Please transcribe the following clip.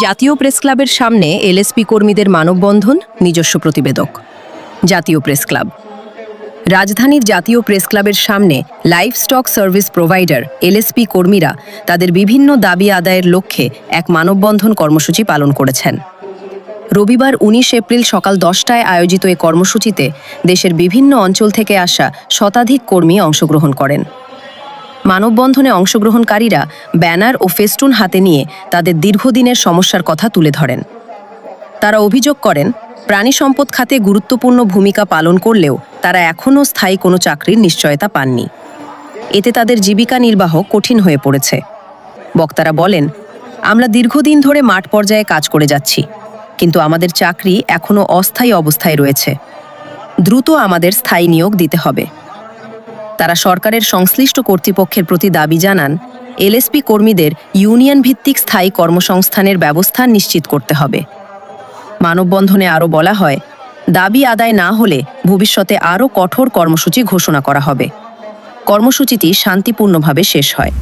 জাতীয় প্রেস ক্লাবের সামনে এলএসপি কর্মীদের মানববন্ধন। নিজস্ব প্রতিবেদক। জাতীয় প্রেস ক্লাব। রাজধানীর জাতীয় প্রেস ক্লাবের সামনে লাইভস্টক সার্ভিস প্রোভাইডার এলএসপি কর্মীরা তাদের বিভিন্ন দাবি আদায়ের লক্ষ্যে এক মানববন্ধন কর্মসূচি পালন করেছেন। রবিবার ১৯ এপ্রিল সকাল ১০টায় আয়োজিত এই কর্মসূচিতে দেশের বিভিন্ন অঞ্চল থেকে আসা শতাধিক কর্মী অংশগ্রহণ করেন। মানববন্ধনে অংশগ্রহণকারীরা ব্যানার ও ফেস্টুন হাতে নিয়ে তাদের দীর্ঘদিনের সমস্যার কথা তুলে ধরেন। তারা অভিযোগ করেন, প্রাণী সম্পদ খাতে গুরুত্বপূর্ণ ভূমিকা পালন করলেও তারা এখনও স্থায়ী কোনো চাকরির নিশ্চয়তা পাননি। এতে তাদের জীবিকা নির্বাহ কঠিন হয়ে পড়েছে। বক্তারা বলেন, আমরা দীর্ঘদিন ধরে মাঠ পর্যায়ে কাজ করে যাচ্ছি, কিন্তু আমাদের চাকরি এখনও অস্থায়ী অবস্থায় রয়েছে। দ্রুত আমাদের স্থায়ী নিয়োগ দিতে হবে। তারা সরকারের সংশ্লিষ্ট কর্তৃপক্ষের প্রতি দাবি জানান, এলএসপি কর্মীদের ইউনিয়ন ভিত্তিক স্থায়ী কর্মসংস্থানের ব্যবস্থা নিশ্চিত করতে হবে। মানববন্ধনে আরও বলা হয়, দাবি আদায় না হলে ভবিষ্যতে আরও কঠোর কর্মসূচি ঘোষণা করা হবে। কর্মসূচিটি শান্তিপূর্ণভাবে শেষ হয়।